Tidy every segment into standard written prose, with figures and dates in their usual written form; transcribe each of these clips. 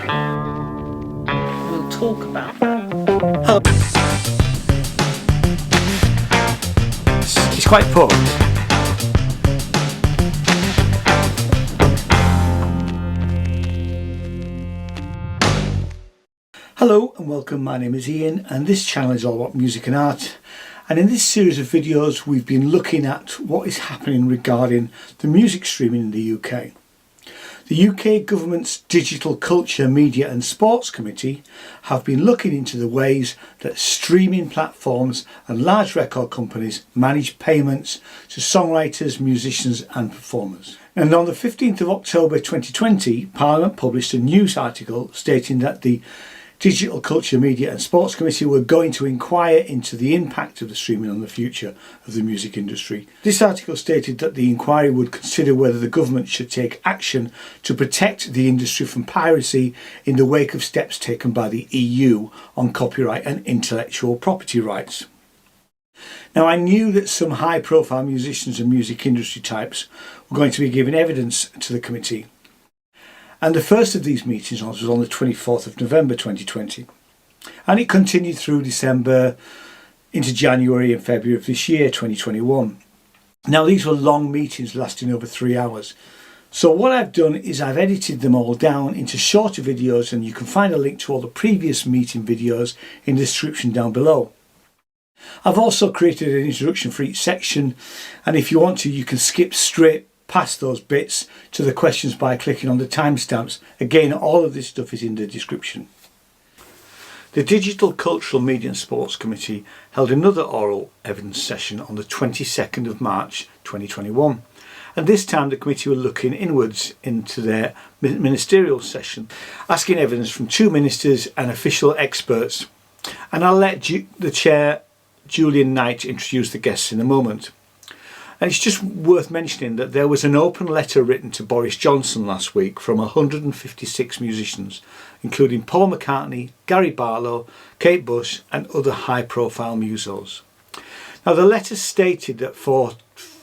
We'll talk about that. It's quite poor. Hello and welcome, my name is Ian and this channel is all about music and art, and in this series of videos we've been looking at what is happening regarding the music streaming in the UK. The UK Government's Digital Culture, Media and Sports Committee have been looking into the ways that streaming platforms and large record companies manage payments to songwriters, musicians and performers. And on the 15th of October 2020, Parliament published a news article stating that the Digital Culture, Media and Sports Committee were going to inquire into the impact of the streaming on the future of the music industry. This article stated that the inquiry would consider whether the government should take action to protect the industry from piracy in the wake of steps taken by the EU on copyright and intellectual property rights. Now, I knew that some high-profile musicians and music industry types were going to be giving evidence to the committee. And the first of these meetings was on the 24th of November 2020. And it continued through December into January and February of this year, 2021. Now, these were long meetings lasting over 3 hours. So what I've done is I've edited them all down into shorter videos, and you can find a link to all the previous meeting videos in the description down below. I've also created an introduction for each section, and if you want to, you can skip straight past those bits to the questions by clicking on the timestamps. Again, all of this stuff is in the description. The Digital Cultural, Media and Sports Committee held another oral evidence session on the 22nd of March 2021, and this time the committee were looking inwards into their ministerial session, asking evidence from 2 ministers and official experts, and I'll let the chair Julian Knight introduce the guests in a moment. And it's just worth mentioning that there was an open letter written to Boris Johnson last week from 156 musicians, including Paul McCartney, Gary Barlow, Kate Bush and other high-profile musos. Now, the letter stated that for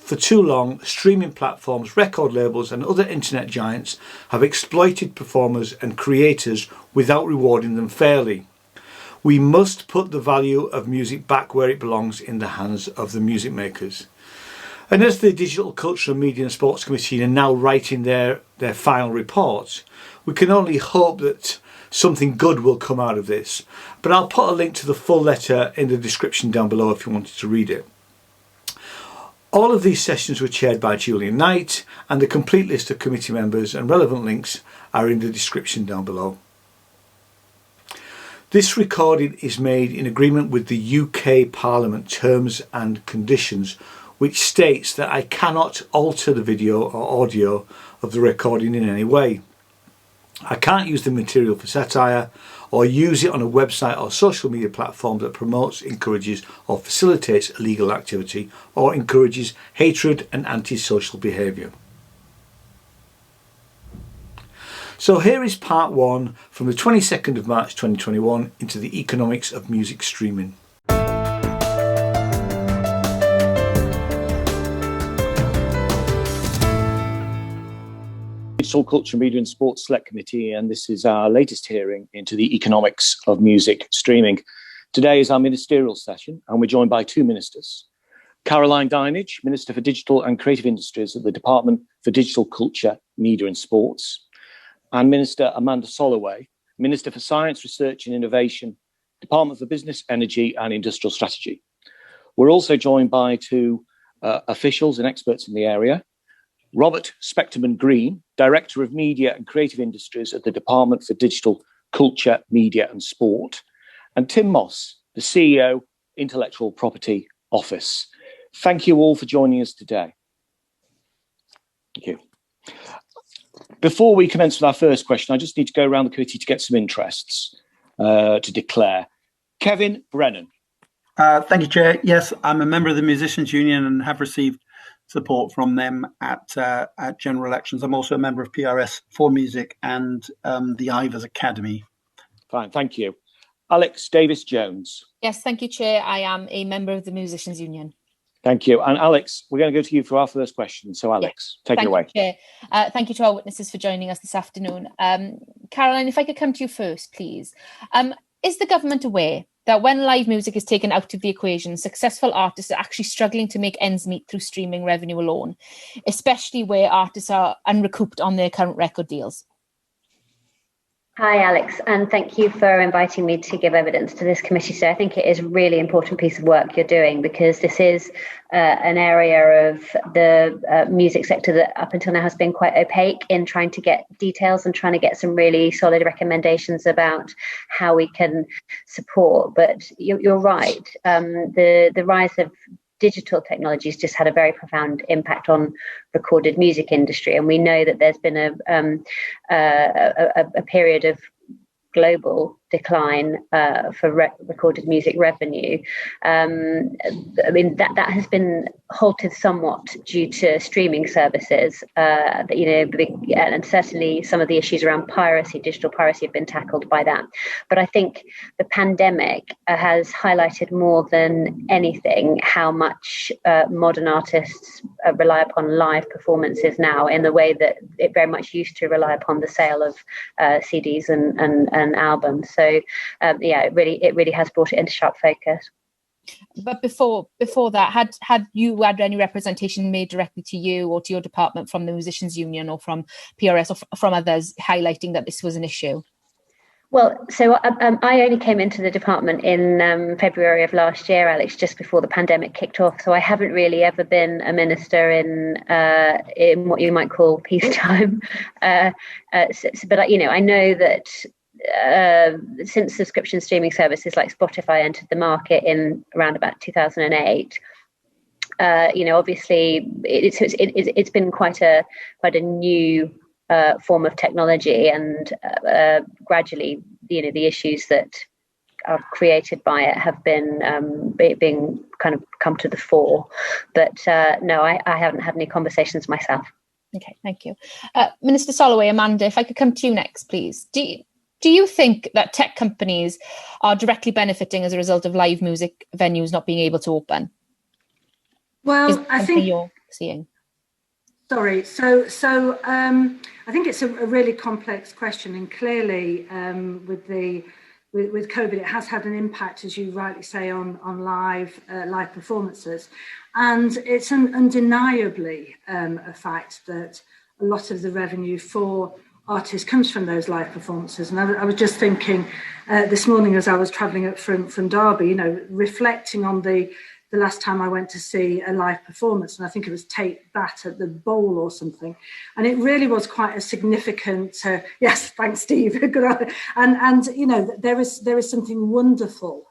too long, streaming platforms, record labels and other internet giants have exploited performers and creators without rewarding them fairly. We must put the value of music back where it belongs, in the hands of the music makers. And as the Digital Culture, Media and Sports Committee are now writing their final report, we can only hope that something good will come out of this. But I'll put a link to the full letter in the description down below if you wanted to read it. All of these sessions were chaired by Julian Knight, and the complete list of committee members and relevant links are in the description down below. This recording is made in agreement with the UK Parliament Terms and Conditions, which states that I cannot alter the video or audio of the recording in any way. I can't use the material for satire or use it on a website or social media platform that promotes, encourages or facilitates illegal activity or encourages hatred and antisocial behaviour. So here is part 1 from the 22nd of March 2021 into the economics of music streaming. Digital Culture, Media and Sports Select Committee, and this is our latest hearing into the economics of music streaming. Today is our ministerial session, and we're joined by 2 ministers. Caroline Dinenage, Minister for Digital and Creative Industries at the Department for Digital Culture, Media and Sports, and Minister Amanda Solloway, Minister for Science, Research and Innovation, Department for Business, Energy and Industrial Strategy. We're also joined by 2 officials and experts in the area. Robert Specterman-Green, Director of Media and Creative Industries at the Department for Digital Culture, Media and Sport, and Tim Moss, the CEO, Intellectual Property Office. Thank you all for joining us today. Thank you. Before we commence with our first question, I just need to go around the committee to get some interests to declare. Kevin Brennan. Thank you, Chair. Yes, I'm a member of the Musicians Union and have received support from them at general elections. I'm also a member of PRS for Music and the Ivers Academy. Fine, thank you. Alex Davis-Jones. Yes, thank you, Chair. I am a member of the Musicians Union. Thank you. And Alex, we're going to go to you for our first question. So Alex, take it away. Thank you, Chair. Thank you to our witnesses for joining us this afternoon. Can Caroline, if I could come to you first, please. Is the government aware that when live music is taken out of the equation, successful artists are actually struggling to make ends meet through streaming revenue alone, especially where artists are unrecouped on their current record deals? Hi, Alex, and thank you for inviting me to give evidence to this committee. So I think it is a really important piece of work you're doing, because this is an area of the music sector that up until now has been quite opaque in trying to get details and trying to get some really solid recommendations about how we can support. But you're right, the rise of digital technologies just had a very profound impact on recorded music industry, and we know that there's been a period of global decline for recorded music revenue. I mean, that has been halted somewhat due to streaming services, and certainly some of the issues around piracy, digital piracy, have been tackled by that. But I think the pandemic has highlighted more than anything how much modern artists rely upon live performances now, in the way that it very much used to rely upon the sale of CDs and albums. So it really has brought it into sharp focus. But before that, had you had any representation made directly to you or to your department from the Musicians Union or from PRS or from others highlighting that this was an issue? Well, so I only came into the department in February of last year, Alex, just before the pandemic kicked off. So I haven't really ever been a minister in what you might call peacetime. But I know that since subscription streaming services like Spotify entered the market in around about 2008, obviously it's been quite a new form of technology, and gradually, the issues that are created by it have been being kind of come to the fore. But no, I haven't had any conversations myself. Okay, thank you. Minister Solloway, Amanda, if I could come to you next, please. Do you think that tech companies are directly benefiting as a result of live music venues not being able to open? Well, I think you're seeing. Sorry. So I think it's a really complex question, and clearly with COVID, it has had an impact, as you rightly say, on live performances, and it's undeniably a fact that a lot of the revenue for artists comes from those live performances. And I was just thinking this morning as I was travelling up from Derby, reflecting on the last time I went to see a live performance, and I think it was Tate Bat at the Bowl or something, and it really was quite a significant. Yes, thanks, Steve. Good. And there is something wonderful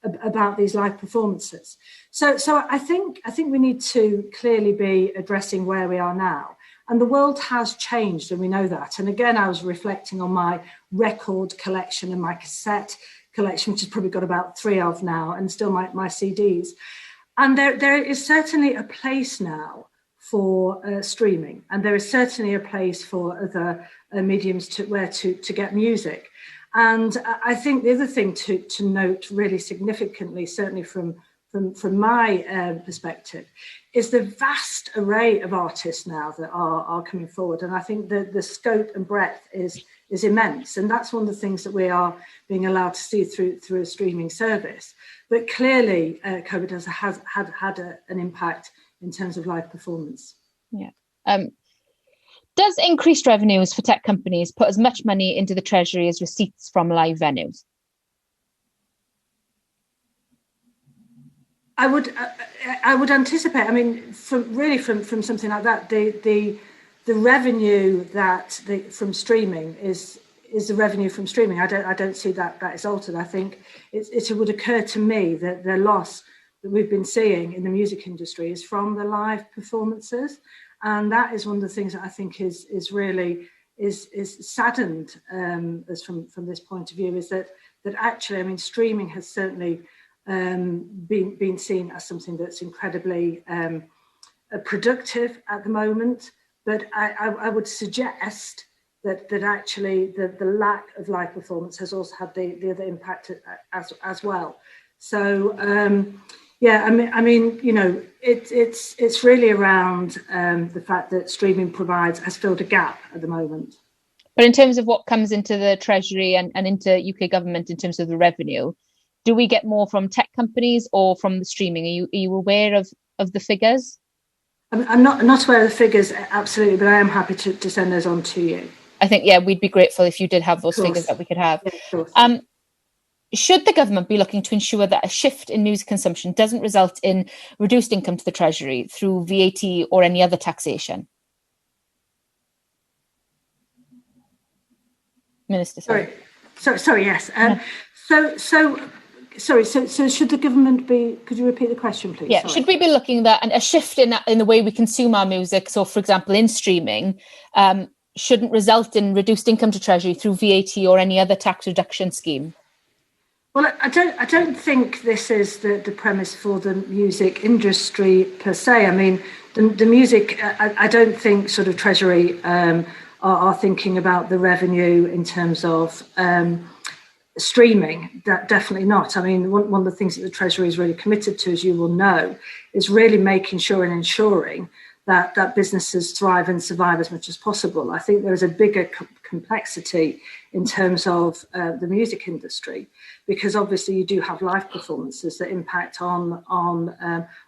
about these live performances. So I think we need to clearly be addressing where we are now. And the world has changed, and we know that. And again, I was reflecting on my record collection and my cassette collection, which has probably got about 3 of now, and still my CDs. And there is certainly a place now for streaming, and there is certainly a place for other mediums to get music. And I think the other thing to note really significantly, certainly from my perspective, is the vast array of artists now that are coming forward. And I think the scope and breadth is immense. And that's one of the things that we are being allowed to see through a streaming service. But clearly, COVID has had an impact in terms of live performance. Yeah. Does increased revenues for tech companies put as much money into the treasury as receipts from live venues? I would anticipate. I mean, from something like that, the revenue from streaming is the revenue from streaming. I don't see that is altered. I think it would occur to me that the loss that we've been seeing in the music industry is from the live performances, and that is one of the things that I think is really saddened as from this point of view, is that actually, I mean, streaming has certainly been seen as something that's incredibly productive at the moment, but I would suggest that actually the lack of live performance has also had the other impact as well. So I mean, it's really around the fact that streaming has filled a gap at the moment. But in terms of what comes into the Treasury and into UK government in terms of the revenue, do we get more from tech companies or from the streaming? Are you aware of the figures? I'm not aware of the figures, absolutely, but I am happy to send those on to you. I think, yeah, we'd be grateful if you did have those figures that we could have. Yeah, of course. Should the government be looking to ensure that a shift in music consumption doesn't result in reduced income to the Treasury through VAT or any other taxation? Minister, sorry, yes. So should the government be? Could you repeat the question, please? Yeah, should we be looking at a shift in the way we consume our music? So, for example, in streaming, shouldn't result in reduced income to Treasury through VAT or any other tax reduction scheme? Well, I don't think this is the premise for the music industry per se. I mean, the music. I don't think sort of Treasury are thinking about the revenue in terms of streaming. That definitely not. I mean, one of the things that the Treasury is really committed to, as you will know, is really making sure and ensuring that businesses thrive and survive as much as possible. I think there is a bigger complexity in terms of the music industry, because obviously you do have live performances that impact on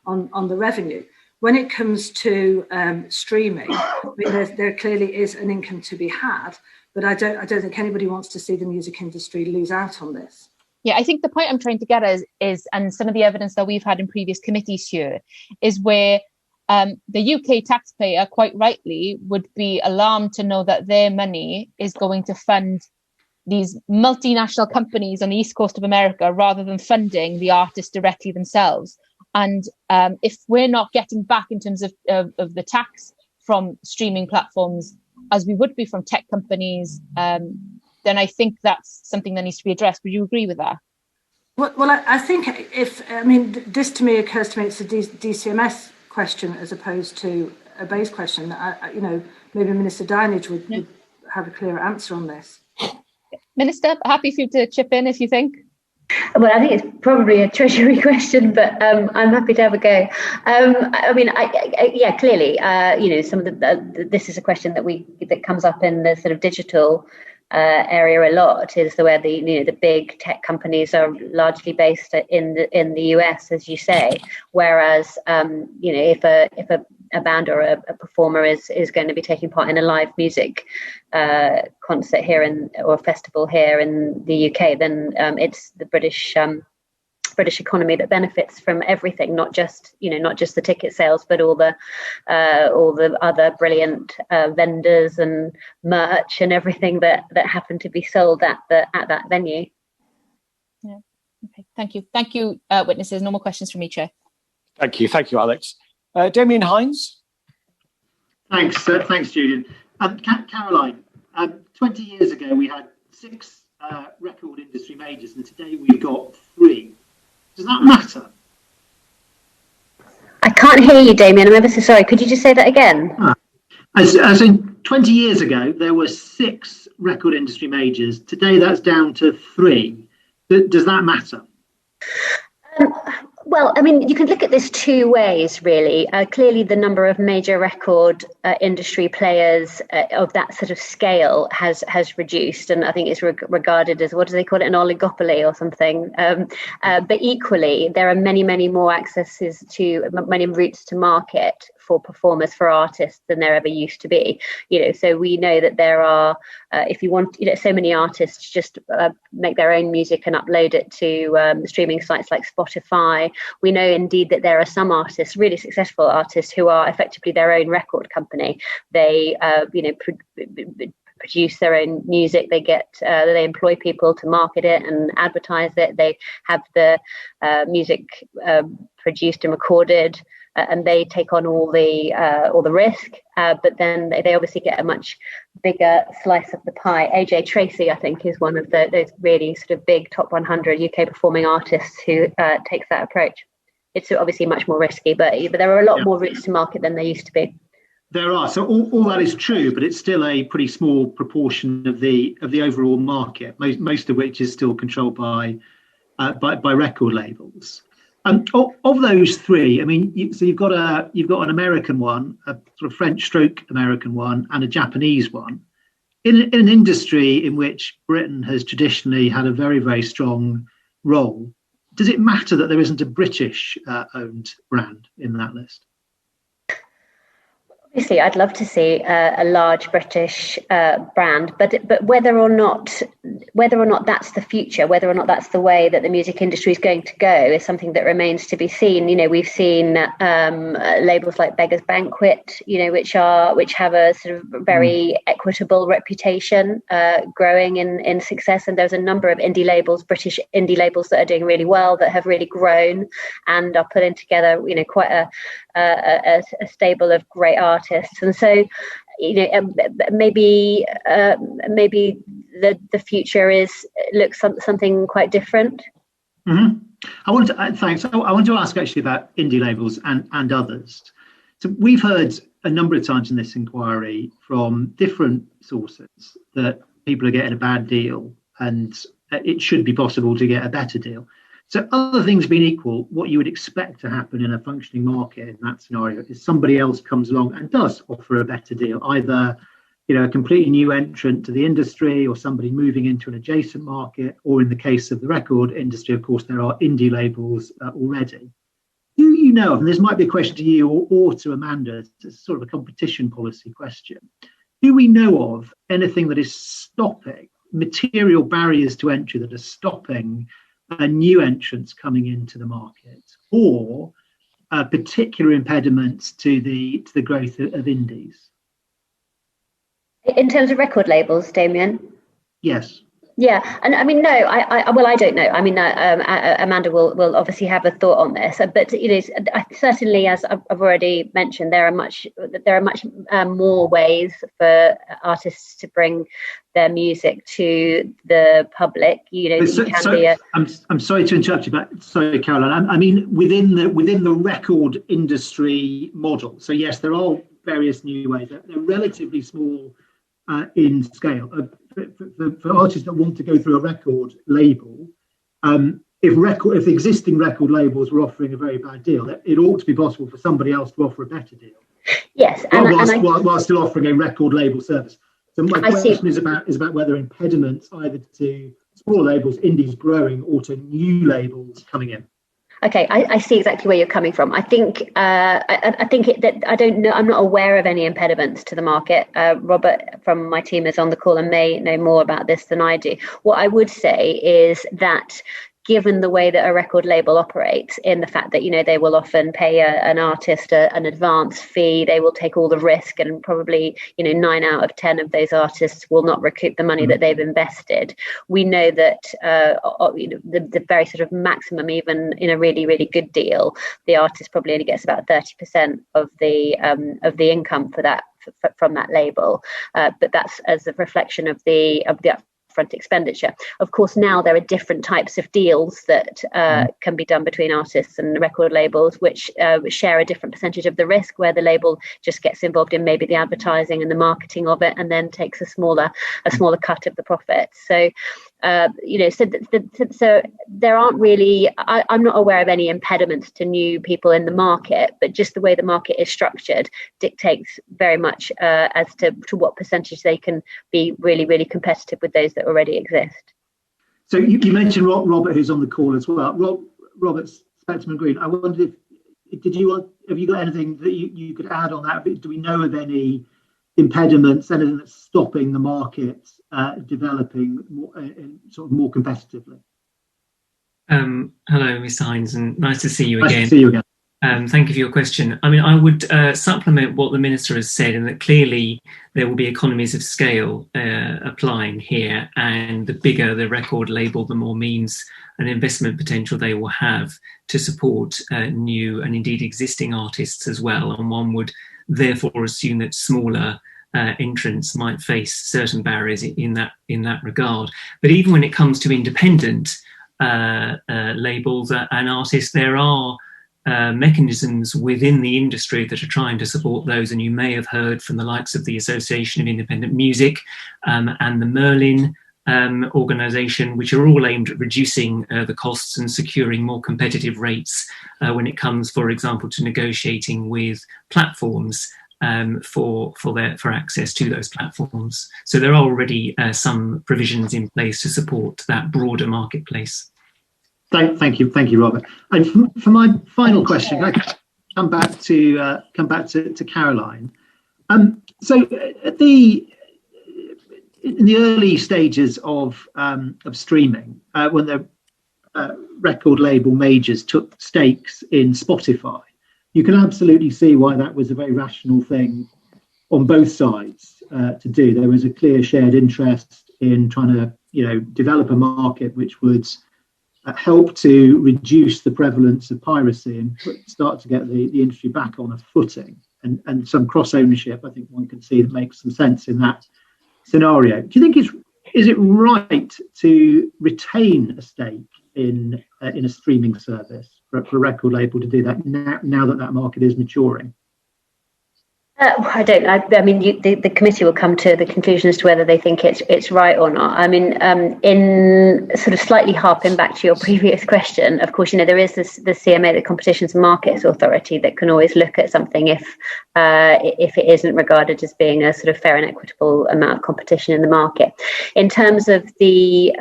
the revenue. When it comes to streaming, I mean, there clearly is an income to be had, but I don't think anybody wants to see the music industry lose out on this. Yeah, I think the point I'm trying to get is and some of the evidence that we've had in previous committees here, is where the UK taxpayer, quite rightly, would be alarmed to know that their money is going to fund these multinational companies on the east coast of America rather than funding the artists directly themselves. And if we're not getting back in terms of the tax from streaming platforms as we would be from tech companies, then I think that's something that needs to be addressed. Would you agree with that? Well, I think this to me occurs to me, it's a DCMS question as opposed to a base question. Maybe Minister Dinenage would have a clearer answer on this. Minister, happy for you to chip in if you think. Well, I think it's probably a Treasury question, but I'm happy to have a go. Clearly, some of this is a question that comes up in the sort of digital area a lot, is where the big tech companies are largely based in the US, as you say, whereas if a band or a performer is going to be taking part in a live music concert here or festival here in the UK, then it's the British economy that benefits from everything, not just the ticket sales, but all the other brilliant vendors and merch and everything that happen to be sold at that venue. Yeah. Okay. Thank you, witnesses. No more questions from me, Chair. Thank you, Alex. Damien Hines. Thanks, Julian. Caroline, 20 years ago we had 6 record industry majors, and today we've got 3. Does that matter? I can't hear you, Damien. I'm ever so sorry. Could you just say that again? As in 20 years ago, there were 6 record industry majors. Today, that's down to 3. Does that matter? Well, I mean, you can look at this 2 ways, really. Clearly, the number of major record industry players of that sort of scale has reduced, and I think it's regarded as, what do they call it, an oligopoly or something. But equally, there are many, many more many routes to market for performers, for artists, than there ever used to be. So we know that there are, if you want, so many artists just make their own music and upload it to streaming sites like Spotify. We know indeed that there are some artists, really successful artists, who are effectively their own record company. They, produce their own music. They employ people to market it and advertise it. They have the music produced and recorded, and they take on all the risk. But then they obviously get a much bigger slice of the pie. AJ Tracey, I think, is one of those really sort of big top 100 UK performing artists who takes that approach. It's obviously much more risky, but there are a lot more routes to market than there used to be. There are. So all that is true, but it's still a pretty small proportion of the overall market, most of which is still controlled by record labels. Of those 3, I mean, you've got an American one, a sort of French stroke American one, and a Japanese one. in an industry in which Britain has traditionally had a very, very strong role, does it matter that there isn't a British owned brand in that list? Obviously, I'd love to see a large British brand, but whether or not that's the future, whether or not that's the way that the music industry is going to go, is something that remains to be seen. You know, we've seen labels like Beggars Banquet, you know, which have a sort of very equitable reputation, growing in success. And there's a number of indie labels, British indie labels, that are doing really well, that have really grown and are putting together, you know, quite a stable of great artists. And so, you know, maybe the future looks something quite different. Mm-hmm. Thanks. I want to ask actually about indie labels and others. So we've heard a number of times in this inquiry from different sources that people are getting a bad deal and it should be possible to get a better deal. So other things being equal, what you would expect to happen in a functioning market in that scenario is somebody else comes along and does offer a better deal, either, you know, a completely new entrant to the industry or somebody moving into an adjacent market, or in the case of the record industry, of course, there are indie labels already. Do you know, and this might be a question to you or to Amanda, it's sort of a competition policy question, do we know of anything that is stopping, material barriers to entry that are stopping new entrants coming into the market, or particular impediments to the growth of indies? In terms of record labels, Damien? Yes. Yeah, and I mean, no, I don't know. I mean, Amanda will obviously have a thought on this, but you know, certainly, as I've already mentioned, there are much more ways for artists to bring their music to the public. You know, I'm sorry to interrupt you, but sorry, Caroline. I mean, within the record industry model. So yes, there are various new ways. They're relatively small in scale. For artists that want to go through a record label, if existing record labels were offering a very bad deal, it ought to be possible for somebody else to offer a better deal. Yes, while still offering a record label service. So my question is about whether impediments either to small labels, indies growing, or to new labels coming in. Okay, I see exactly where you're coming from. I think that I don't know. I'm not aware of any impediments to the market. Robert from my team is on the call and may know more about this than I do. What I would say is that, given the way that a record label operates, in the fact that, you know, they will often pay an artist an advance fee, they will take all the risk, and probably, you know, 9 out of 10 of those artists will not recoup the money that they've invested. We know that you know, the very sort of maximum, even in a really, really good deal, the artist probably only gets about 30% of the income for that from that label. But that's as a reflection of the upfront expenditure. Of course, now there are different types of deals that can be done between artists and record labels, which share a different percentage of the risk, where the label just gets involved in maybe the advertising and the marketing of it, and then takes a smaller cut of the profits. So you know, so there aren't really, I'm not aware of any impediments to new people in the market, but just the way the market is structured dictates very much as to what percentage they can be really, really competitive with those that already exist. So you mentioned Robert, who's on the call as well. Robert, Specterman-Green, I wondered have you got anything that you could add on that? Do we know of any impediments, anything that's stopping the market developing more competitively? Hello, Mr. Hines, and nice to see you again. Nice to see you again. Thank you for your question. I mean, I would supplement what the Minister has said, and that clearly there will be economies of scale applying here, and the bigger the record label, the more means and investment potential they will have to support new and indeed existing artists as well. And one would therefore assume that smaller entrants might face certain barriers in that regard. But even when it comes to independent labels and artists, there are mechanisms within the industry that are trying to support those, and you may have heard from the likes of the Association of Independent Music and the Merlin organisation, which are all aimed at reducing the costs and securing more competitive rates when it comes, for example, to negotiating with platforms for access to those platforms. So there are already some provisions in place to support that broader marketplace. Thank you, Robert. And for my final question, I come back to Caroline. So in the early stages of streaming, when the record label majors took stakes in Spotify, you can absolutely see why that was a very rational thing on both sides to do. There was a clear shared interest in trying to, develop a market which would help to reduce the prevalence of piracy and start to get the industry back on a footing, and some cross ownership. I think one can see that makes some sense in that scenario. Do you think is it right to retain a stake in a streaming service for a record label to do that now that market is maturing? I don't. I mean, the committee will come to the conclusion as to whether they think it's right or not. I mean, in sort of slightly harping back to your previous question, of course, there is the CMA, the Competitions and Markets Authority, that can always look at something if it isn't regarded as being a sort of fair and equitable amount of competition in the market. In terms of the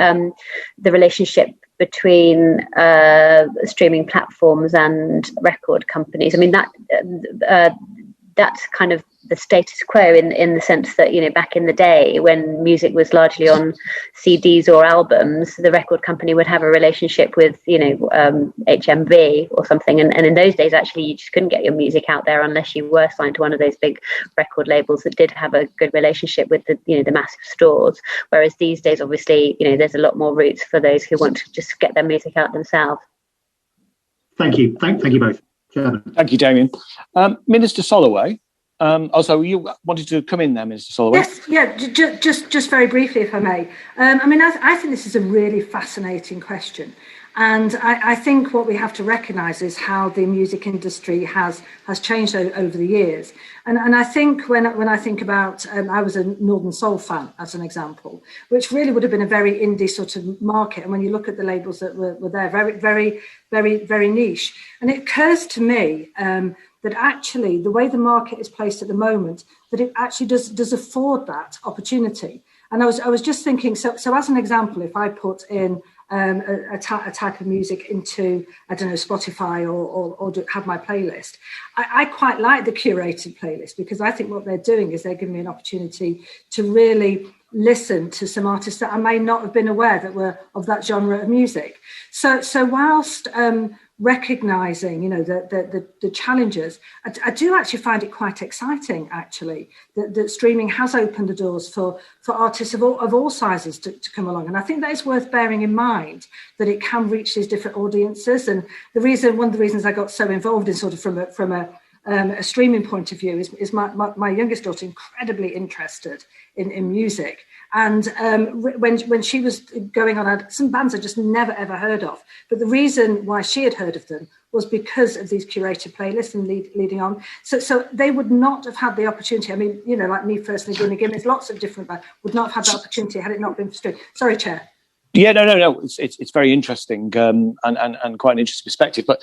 relationship between streaming platforms and record companies, I mean that's kind of the status quo in the sense that, back in the day when music was largely on CDs or albums, the record company would have a relationship with, HMV or something. And in those days, actually, you just couldn't get your music out there unless you were signed to one of those big record labels that did have a good relationship with the massive stores. Whereas these days, obviously, there's a lot more routes for those who want to just get their music out themselves. Thank you. Thank you both. Thank you, Damien. Minister Solloway, also you wanted to come in there, Minister Solloway? Yes, yeah, just very briefly, if I may. I think this is a really fascinating question. And I think what we have to recognise is how the music industry has changed over the years. And I think when I think about, I was a Northern Soul fan, as an example, which really would have been a very indie sort of market. And when you look at the labels that were there, very, very, very, very niche. And it occurs to me that actually the way the market is placed at the moment, that it actually does afford that opportunity. And I was just thinking, so as an example, if I put in a type of music into, I don't know, Spotify or have my playlist, I quite like the curated playlist, because I think what they're doing is they're giving me an opportunity to really listen to some artists that I may not have been aware that were of that genre of music. So whilst recognising, the challenges, I do actually find it quite exciting, actually, that streaming has opened the doors for artists of all sizes to come along. And I think that is worth bearing in mind, that it can reach these different audiences. And one of the reasons I got so involved in sort of from a streaming point of view is my youngest daughter incredibly interested in music. And when she was going on, some bands I just never, ever heard of. But the reason why she had heard of them was because of these curated playlists and leading on. So they would not have had the opportunity. I mean, like me personally, there's lots of different bands, would not have had that opportunity had it not been for streaming. Sorry, Chair. Yeah, no. It's very interesting and quite an interesting perspective. But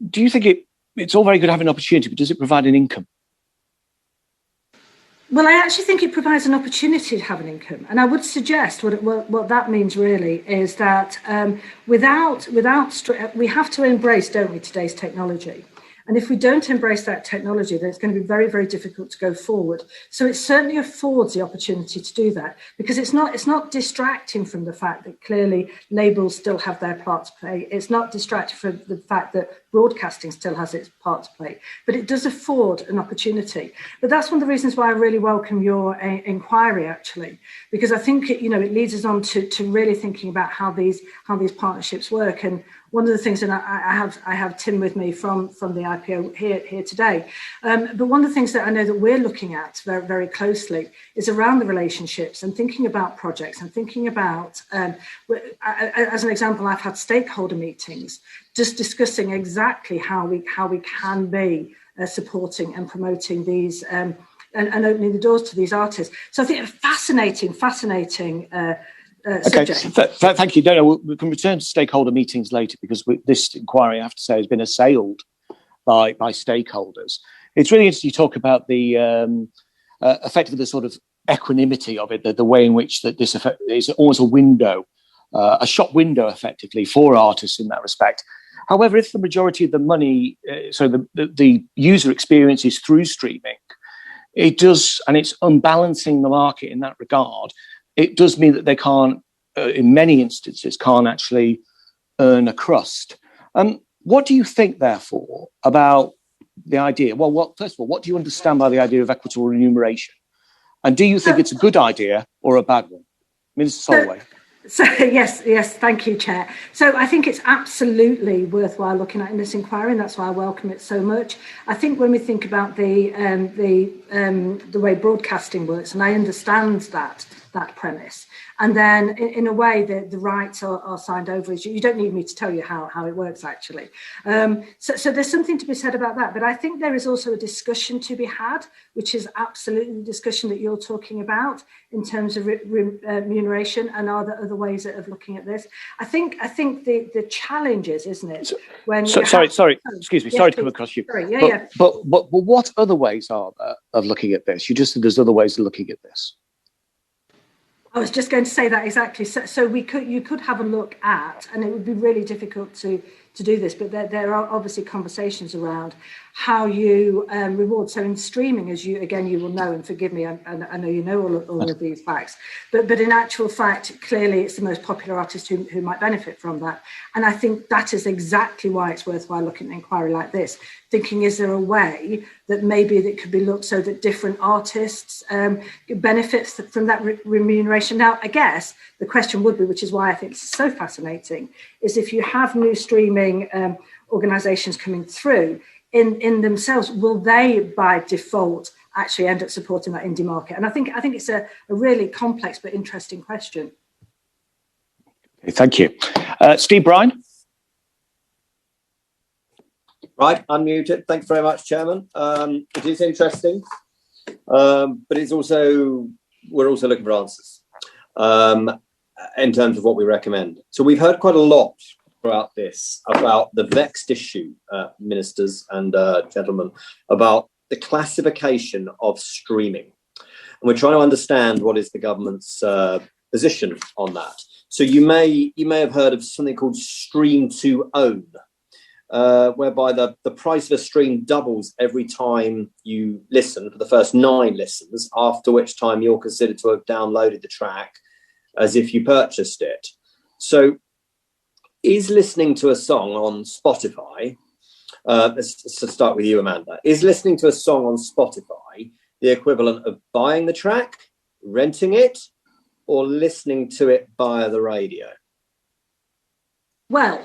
do you think it's all very good having an opportunity, but does it provide an income? Well, I actually think it provides an opportunity to have an income, and I would suggest what that means really is that we have to embrace, don't we, today's technology. And if we don't embrace that technology, then it's going to be very, very difficult to go forward. So it certainly affords the opportunity to do that, because it's not distracting from the fact that clearly labels still have their part to play. It's not distracting from the fact that broadcasting still has its part to play, but it does afford an opportunity. But that's one of the reasons why I really welcome your inquiry, actually, because I think it leads us on to really thinking about how these partnerships work. And one of the things, and I have Tim with me from the IPO here today, but one of the things that I know that we're looking at very, very closely is around the relationships and thinking about projects and thinking about, as an example, I've had stakeholder meetings just discussing exactly how we can be supporting and promoting these and opening the doors to these artists. So I think a fascinating okay, thank you. No, we can return to stakeholder meetings later, because this inquiry, I have to say, has been assailed by stakeholders. It's really interesting you talk about the effectively the sort of equanimity of it, the way in which that this effect is almost a window, a shop window, effectively for artists in that respect. However, if the majority of the money, so the user experience is through streaming, it does, and it's unbalancing the market in that regard. It does mean that they can't, in many instances, can't actually earn a crust. What do you think, therefore, about the idea? Well, first of all, what do you understand by the idea of equitable remuneration? And do you think it's a good idea or a bad one? Minister Solloway. So yes, thank you, Chair. So I think it's absolutely worthwhile looking at in this inquiry, and that's why I welcome it so much. I think when we think about the way broadcasting works, and I understand that premise, and then in a way the rights are signed over. You don't need me to tell you how it works, actually. So there's something to be said about that. But I think there is also a discussion to be had, which is absolutely the discussion that you're talking about in terms of remuneration, and are there other ways of looking at this? I think the challenge is, isn't it? Sorry, excuse me, sorry to come across you. Sorry, but what other ways are there of looking at this? You just said there's other ways of looking at this. I was just going to say that exactly. So you could have a look at, and it would be really difficult to do this, but there are obviously conversations around how you reward. So in streaming, as you will know, and forgive me, I know you know all of these facts, but in actual fact, clearly it's the most popular artist who might benefit from that. And I think that is exactly why it's worthwhile looking at an inquiry like this, thinking, is there a way that maybe that could be looked so that different artists benefit from that remuneration? Now, I guess the question would be, which is why I think it's so fascinating, is if you have new streaming organisations coming through, in themselves, will they by default actually end up supporting that indie market? And I think it's a really complex but interesting question. Okay, thank you. Steve Bryan. Right, unmuted. Thanks very much, Chairman. It is interesting, but it's also, we're also looking for answers in terms of what we recommend. So we've heard quite a lot throughout this about the vexed issue, ministers and gentlemen, about the classification of streaming. And we're trying to understand what is the government's position on that. So you may have heard of something called stream to own, whereby the price of a stream doubles every time you listen for the first 9 listens, after which time you're considered to have downloaded the track as if you purchased it. So is listening to a song on Spotify, let's start with you, Amanda, is listening to a song on Spotify the equivalent of buying the track, renting it, or listening to it via the radio? Well,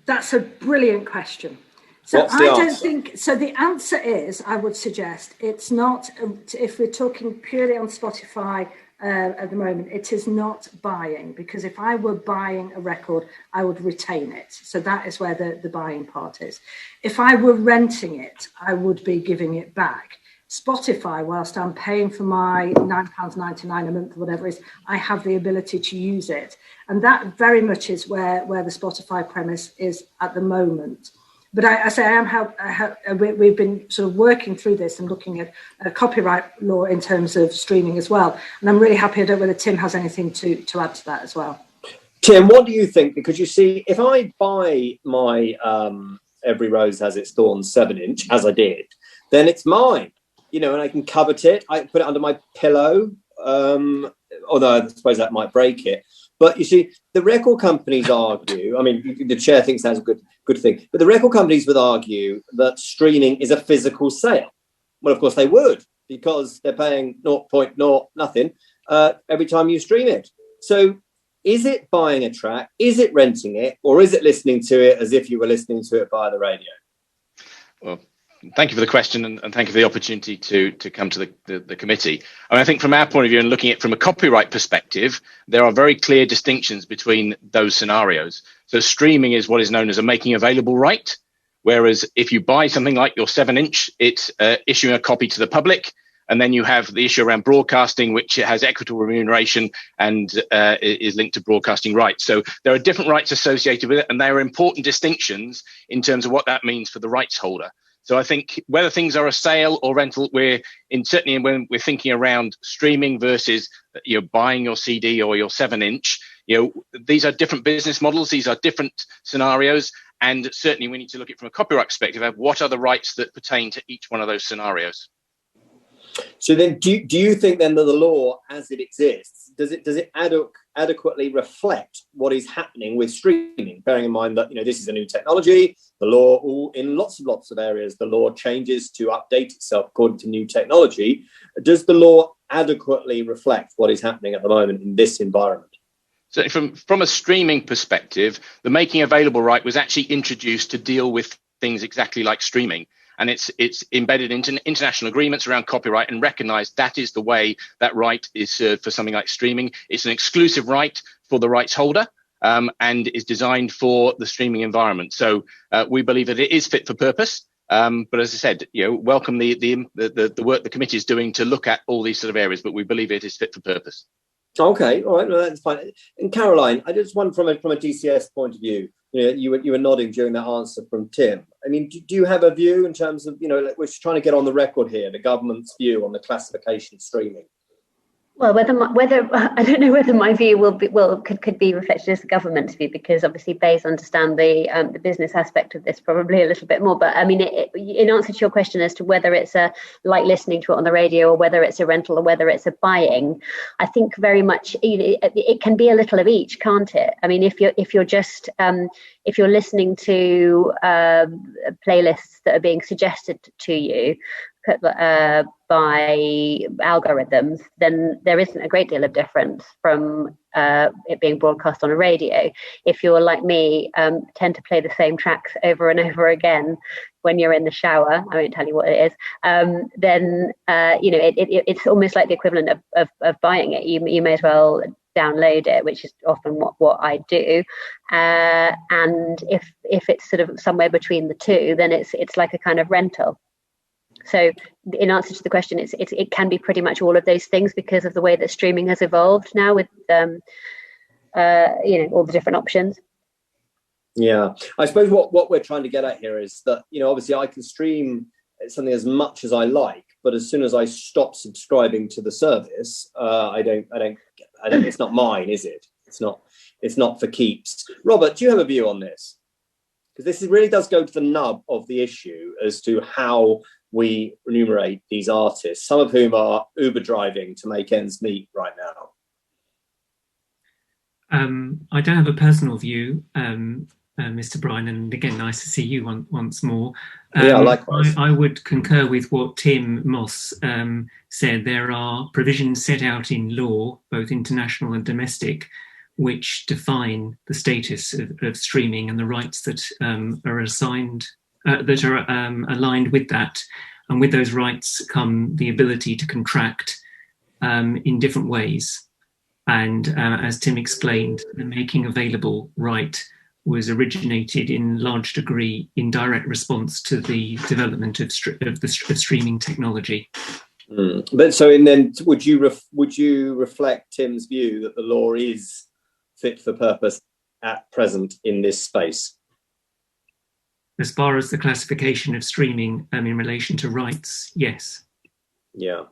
that's a brilliant question. So What's the answer? Don't think, so the answer is, I would suggest, it's not, if we're talking purely on Spotify at the moment, it is not buying, because if I were buying a record, I would retain it. So that is where the buying part is. If I were renting it, I would be giving it back. Spotify, whilst I'm paying for my £9.99 a month, or whatever it is, I have the ability to use it. And that very much is where the Spotify premise is at the moment. But we've been sort of working through this and looking at copyright law in terms of streaming as well. And I'm really happy. I don't know whether Tim has anything to add to that as well. Tim, what do you think? Because you see, if I buy my Every Rose Has Its Thorns 7-inch, as I did, then it's mine, you know, and I can covet it. I can put it under my pillow, although I suppose that might break it. But you see, the record companies argue, I mean, the chair thinks that's a good thing, but the record companies would argue that streaming is a physical sale. Well, of course they would, because they're paying 0.0 nothing every time you stream it. So is it buying a track, is it renting it, or is it listening to it as if you were listening to it via the radio? Well, thank you for the question, and thank you for the opportunity to come to the committee. I mean, I think from our point of view and looking at it from a copyright perspective, there are very clear distinctions between those scenarios. So streaming is what is known as a making available right, whereas if you buy something like your 7-inch, it's issuing a copy to the public. And then you have the issue around broadcasting, which has equitable remuneration and is linked to broadcasting rights. So there are different rights associated with it, and there are important distinctions in terms of what that means for the rights holder. So I think whether things are a sale or rental, certainly when we're thinking around streaming versus buying your CD or your 7-inch, these are different business models. These are different scenarios. And certainly we need to look at it from a copyright perspective of what are the rights that pertain to each one of those scenarios. So then, do you think then that the law as it exists, does it adequately reflect what is happening with streaming? Bearing in mind that this is a new technology, the law in lots of areas, the law changes to update itself according to new technology. Does the law adequately reflect what is happening at the moment in this environment? So from a streaming perspective, the making available right was actually introduced to deal with things exactly like streaming. And it's embedded into international agreements around copyright and recognized that is the way that right is served for something like streaming. It's an exclusive right for the rights holder and is designed for the streaming environment. So we believe that it is fit for purpose. But as I said, welcome the work the committee is doing to look at all these sort of areas, but we believe it is fit for purpose. Okay, all right, no, that's fine. And Caroline, I just want from a DCS point of view, you were nodding during that answer from Tim. I mean, do you have a view in terms of, we're trying to get on the record here, the government's view on the classification of streaming? Well, whether I don't know whether my view could be reflected as the government's view, because obviously Bayes understand the business aspect of this probably a little bit more. But I mean, in answer to your question as to whether it's like listening to it on the radio, or whether it's a rental, or whether it's a buying, I think very much it can be a little of each, can't it? I mean, if you're just if you're listening to playlists that are being suggested to you by algorithms, then there isn't a great deal of difference from it being broadcast on a radio. If you're like me, tend to play the same tracks over and over again when you're in the shower, I won't tell you what it is, then it's almost like the equivalent of buying it. You may as well download it, which is often what I do, and if it's sort of somewhere between the two, then it's like a kind of rental. So in answer to the question, it can be pretty much all of those things because of the way that streaming has evolved now with all the different options. Yeah, I suppose what we're trying to get at here is that obviously I can stream something as much as I like, but as soon as I stop subscribing to the service, I don't. It's not mine, is it? It's not for keeps. Robert, do you have a view on this? Because this really does go to the nub of the issue as to how we remunerate these artists, some of whom are Uber driving to make ends meet right now. I don't have a personal view, Mr. Bryan, and again, nice to see you once more. Yeah, likewise. I would concur with what Tim Moss said. There are provisions set out in law, both international and domestic, which define the status of streaming and the rights that are assigned, that are aligned with that. And with those rights come the ability to contract in different ways. And as Tim explained, the making available right was originated in large degree in direct response to the development of streaming technology. But so, and then would you reflect Tim's view that the law is fit for purpose at present in this space? As far as the classification of streaming in relation to rights, yes. Yeah.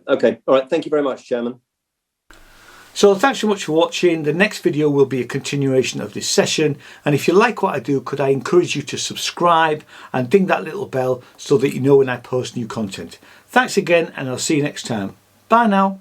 Okay. All right. Thank you very much, Chairman. So thanks so much for watching. The next video will be a continuation of this session. And if you like what I do, could I encourage you to subscribe and ding that little bell so that you know when I post new content. Thanks again, and I'll see you next time. Bye now.